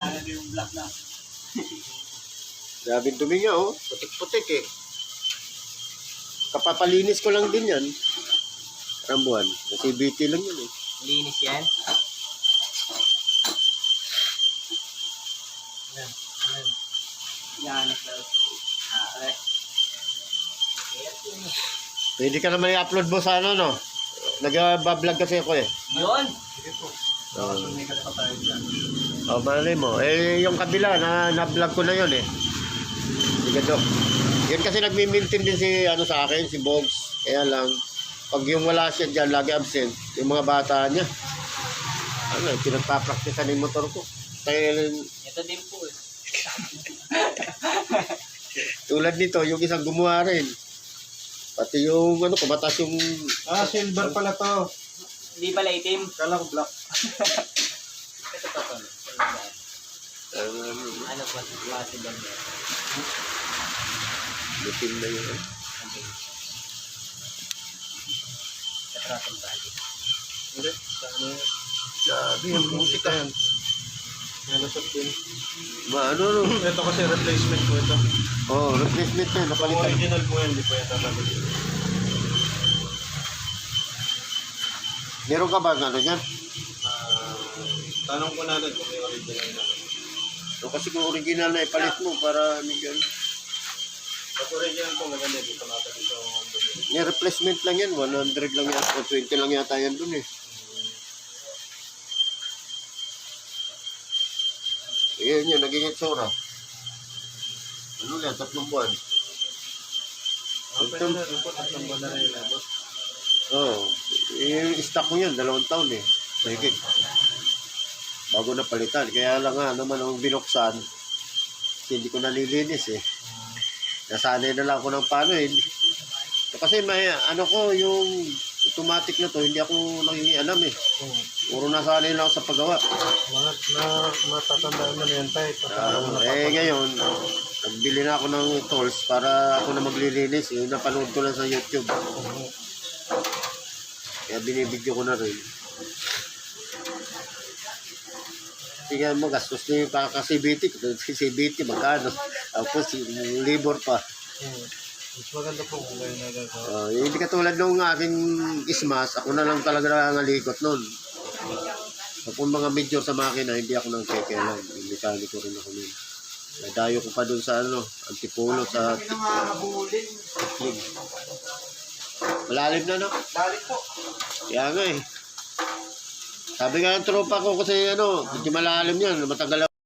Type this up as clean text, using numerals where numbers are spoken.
Ano yung black na? Grabing dumi niya, oh. Putik-putik eh. Kapapalinis ko lang din yan. Rambuan. Kasi BT lang yun eh. Linis yan. Yan. Okay. Pwede ka naman i-upload mo sa ano, no? Nag-vlog kasi ako eh. Yun. Sige po. Sumikat pa tayo dyan. Oh, malay mo. Eh, yung kabila, na-vlog ko na yun eh. Sige, Dok. Yun kasi nagmi-maintain din si, ano sa akin, si Bogs. Kaya lang, pag yung wala siya dyan, lagi absent, yung mga bata niya. Ano, pinagpapraktisan yung motor ko. Kaya, Ito din po eh. tulad nito, yung isang gumawa rin. Pati yung, ano, kumatas yung... Ah, silver pala to. Hindi pala itim. Kala ko black. Ito pa pala. Ano po? Klase ba niya? Lutin na yun. Okay. Katrasong bali. Hindi. Sana yun. Grabe, yung buti ka. Nalusot din. Ano, no? Ito kasi replacement ko ito. Oh, replacement na, Kung napalitan. original po yan, hindi po yan tatanggalin. Meron ka ba ano dyan? Tanong ko natin kung may original na. O kasi kung original na ipalit mo para migyan. Pag original po, maganda dito natin ito. Yung replacement lang yan, 100 lang yata, o 20 lang yata yan dun eh. Ayan yun, naging itsura. Ano yan, 3 buwan. Pwede na rin po, tatlong buwan na rin yung labot. Oo, yung stock ko yun, 2 taon eh. Mahigit. Bago na palitan. Kaya lang nga naman ang binuksan, hindi ko nalilinis eh. Nasanay na lang ako ng paano eh. Kasi may ano ko yung automatic na to, hindi ako nangingialam eh. Puro nasanay lang ako sa paggawa. Matatandaan mo na yan tayo. Ngayon, nagbili na ako ng tools para ako na maglilinis eh. Napanood ko lang sa YouTube. Kaya binibidyo ko na rin. Tingnan mo, gastos na yung kaka-CBT. CBT, magkano? Tapos, yung labor pa. Mas maganda po kung kayo nagagawa. Hindi katulad nung aking ismas, ako na lang talaga nangalikot nun. Kung mga major sa makina, hindi ako nang kekelan. Yung mekaniko rin ako nun. Nadayo ko pa dun sa ano, Antipolo sa Tikling. Malalim na, no? Lalit po. Kaya nga eh. Sabi nga ng tropa ko kasi ano, medyo malalim yan, matagal